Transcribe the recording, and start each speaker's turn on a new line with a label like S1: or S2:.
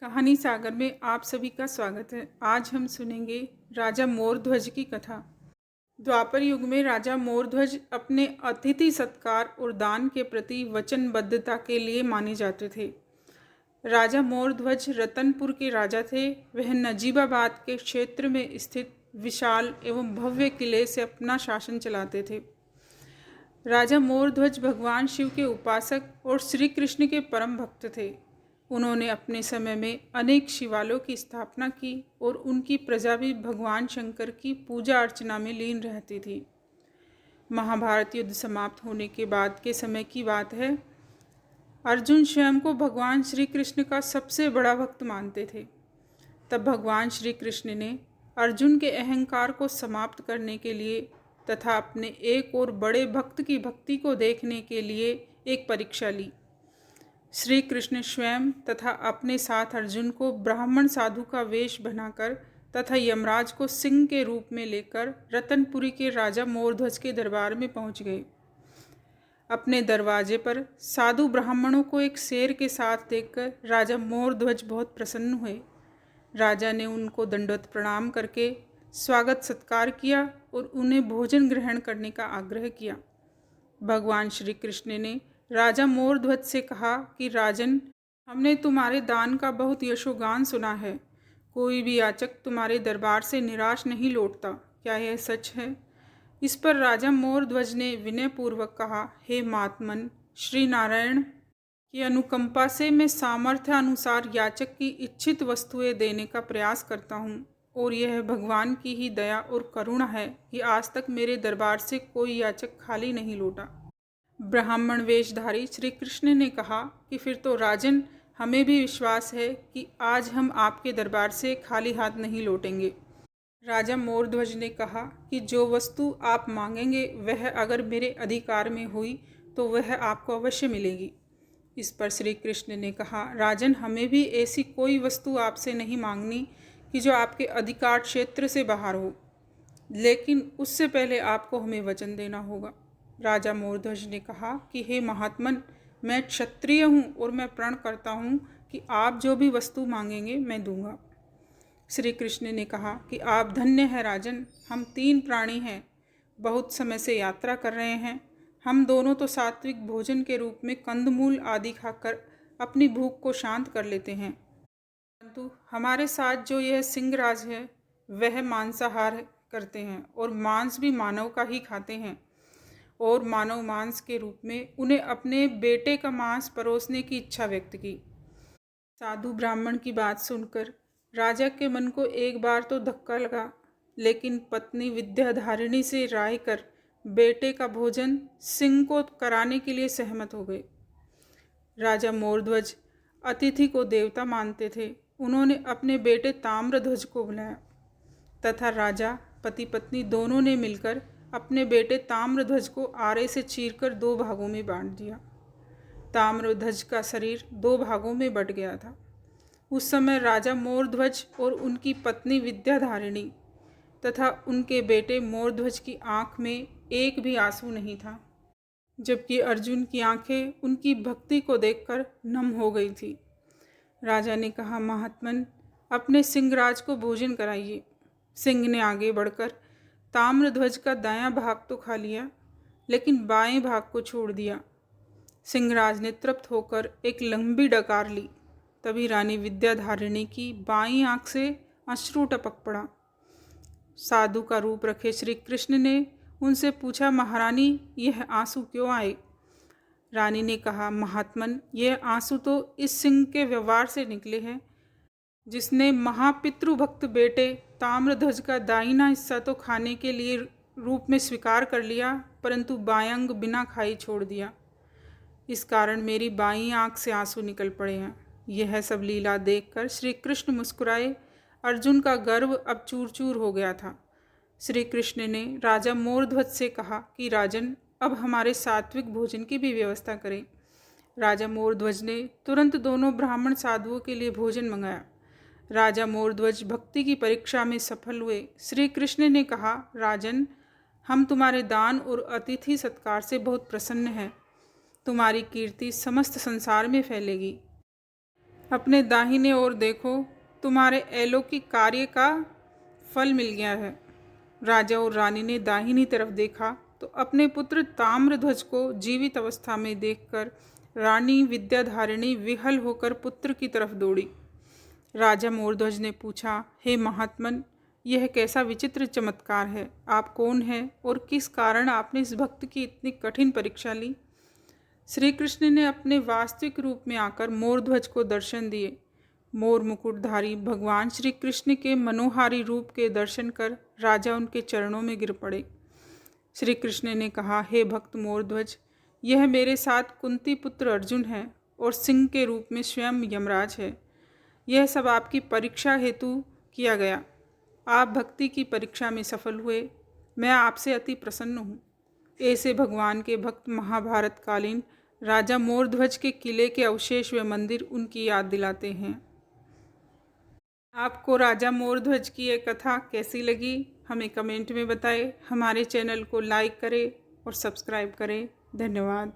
S1: कहानी सागर में आप सभी का स्वागत है। आज हम सुनेंगे राजा मोरध्वज की कथा। द्वापर युग में राजा मोरध्वज अपने अतिथि सत्कार और दान के प्रति वचनबद्धता के लिए माने जाते थे। राजा मोरध्वज रतनपुर के राजा थे। वह नजीबाबाद के क्षेत्र में स्थित विशाल एवं भव्य किले से अपना शासन चलाते थे। राजा मोरध्वज भगवान शिव के उपासक और श्री कृष्ण के परम भक्त थे। उन्होंने अपने समय में अनेक शिवालयों की स्थापना की और उनकी प्रजा भी भगवान शंकर की पूजा अर्चना में लीन रहती थी। महाभारत युद्ध समाप्त होने के बाद के समय की बात है। अर्जुन स्वयं को भगवान श्री कृष्ण का सबसे बड़ा भक्त मानते थे। तब भगवान श्री कृष्ण ने अर्जुन के अहंकार को समाप्त करने के लिए तथा अपने एक और बड़े भक्त की भक्ति को देखने के लिए एक परीक्षा ली। श्री कृष्ण स्वयं तथा अपने साथ अर्जुन को ब्राह्मण साधु का वेश बनाकर तथा यमराज को सिंह के रूप में लेकर रतनपुरी के राजा मोरध्वज के दरबार में पहुंच गए। अपने दरवाजे पर साधु ब्राह्मणों को एक शेर के साथ देखकर राजा मोरध्वज बहुत प्रसन्न हुए। राजा ने उनको दंडवत प्रणाम करके स्वागत सत्कार किया और उन्हें भोजन ग्रहण करने का आग्रह किया। भगवान श्री कृष्ण ने राजा मोरध्वज से कहा कि राजन, हमने तुम्हारे दान का बहुत यशोगान सुना है। कोई भी याचक तुम्हारे दरबार से निराश नहीं लौटता। क्या यह सच है? इस पर राजा मोरध्वज ने विनयपूर्वक कहा, हे महात्मन, श्री नारायण की अनुकंपा से मैं सामर्थ्य अनुसार याचक की इच्छित वस्तुएं देने का प्रयास करता हूँ और यह भगवान की ही दया और करुणा है कि आज तक मेरे दरबार से कोई याचक खाली नहीं लौटा। ब्राह्मण वेशधारी श्री कृष्ण ने कहा कि फिर तो राजन, हमें भी विश्वास है कि आज हम आपके दरबार से खाली हाथ नहीं लौटेंगे। राजा मोरध्वज ने कहा कि जो वस्तु आप मांगेंगे वह अगर मेरे अधिकार में हुई तो वह आपको अवश्य मिलेगी। इस पर श्री कृष्ण ने कहा, राजन, हमें भी ऐसी कोई वस्तु आपसे नहीं मांगनी कि जो आपके अधिकार क्षेत्र से बाहर हो, लेकिन उससे पहले आपको हमें वचन देना होगा। राजा मोरध्वज ने कहा कि हे महात्मन, मैं क्षत्रिय हूँ और मैं प्रण करता हूँ कि आप जो भी वस्तु मांगेंगे मैं दूंगा। श्री कृष्ण ने कहा कि आप धन्य हैं राजन, हम 3 प्राणी हैं, बहुत समय से यात्रा कर रहे हैं। हम दोनों तो सात्विक भोजन के रूप में कंदमूल आदि खाकर अपनी भूख को शांत कर लेते हैं, परंतु हमारे साथ जो यह सिंहराज है वह मांसाहार करते हैं और मांस भी मानव का ही खाते हैं और मानव मांस के रूप में उन्हें अपने बेटे का मांस परोसने की इच्छा व्यक्त की। साधु ब्राह्मण की बात सुनकर राजा के मन को एक बार तो धक्का लगा, लेकिन पत्नी विद्याधारिणी से राय कर बेटे का भोजन सिंह को कराने के लिए सहमत हो गए। राजा मोरध्वज अतिथि को देवता मानते थे। उन्होंने अपने बेटे ताम्रध्वज को बुलाया तथा राजा पति पत्नी दोनों ने मिलकर अपने बेटे ताम्रध्वज को आरे से चीरकर 2 भागों में बांट दिया। ताम्रध्वज का शरीर 2 भागों में बट गया था। उस समय राजा मोरध्वज और उनकी पत्नी विद्याधारिणी तथा उनके बेटे मोरध्वज की आंख में एक भी आंसू नहीं था, जबकि अर्जुन की आंखें उनकी भक्ति को देखकर नम हो गई थी। राजा ने कहा, महात्मन, अपने सिंहराज को भोजन कराइए। सिंह ने आगे बढ़कर ताम्रध्वज का दायां भाग तो खा लिया, लेकिन बाएं भाग को छोड़ दिया। सिंहराज ने तृप्त होकर एक लंबी डकार ली। तभी रानी विद्याधारिणी की बाईं आंख से अश्रु टपक पड़ा। साधु का रूप रखे श्री कृष्ण ने उनसे पूछा, महारानी, यह आंसू क्यों आए? रानी ने कहा, महात्मन, यह आंसू तो इस सिंह के व्यवहार से निकले हैं, जिसने महापितृभक्त बेटे ताम्रध्वज का दाहिना हिस्सा तो खाने के लिए रूप में स्वीकार कर लिया, परंतु बायां अंग बिना खाई छोड़ दिया। इस कारण मेरी बाईं आंख से आंसू निकल पड़े हैं। यह सब लीला देखकर श्री कृष्ण मुस्कुराए। अर्जुन का गर्व अब चूर चूर हो गया था। श्री कृष्ण ने राजा मोरध्वज से कहा कि राजन, अब हमारे सात्विक भोजन की भी व्यवस्था करें। राजा मोरध्वज ने तुरंत दोनों ब्राह्मण साधुओं के लिए भोजन मंगाया। राजा मोरध्वज भक्ति की परीक्षा में सफल हुए। श्री कृष्ण ने कहा, राजन, हम तुम्हारे दान और अतिथि सत्कार से बहुत प्रसन्न हैं। तुम्हारी कीर्ति समस्त संसार में फैलेगी। अपने दाहिने ओर देखो, तुम्हारे अलौकिक कार्य का फल मिल गया है। राजा और रानी ने दाहिनी तरफ देखा तो अपने पुत्र ताम्रध्वज को जीवित अवस्था में देखकर रानी विद्याधारिणी विहल होकर पुत्र की तरफ दौड़ी। राजा मोरध्वज ने पूछा, हे महात्मन, यह कैसा विचित्र चमत्कार है? आप कौन हैं और किस कारण आपने इस भक्त की इतनी कठिन परीक्षा ली? श्री कृष्ण ने अपने वास्तविक रूप में आकर मोरध्वज को दर्शन दिए। मोर मुकुटधारी भगवान श्री कृष्ण के मनोहारी रूप के दर्शन कर राजा उनके चरणों में गिर पड़े। श्री कृष्ण ने कहा, हे भक्त मोरध्वज, यह मेरे साथ कुंती पुत्र अर्जुन है और सिंह के रूप में स्वयं यमराज है। यह सब आपकी परीक्षा हेतु किया गया। आप भक्ति की परीक्षा में सफल हुए। मैं आपसे अति प्रसन्न हूँ। ऐसे भगवान के भक्त महाभारत कालीन राजा मोरध्वज के किले के अवशेष व मंदिर उनकी याद दिलाते हैं। आपको राजा मोरध्वज की ये कथा कैसी लगी, हमें कमेंट में बताएं। हमारे चैनल को लाइक करें और सब्सक्राइब करें। धन्यवाद।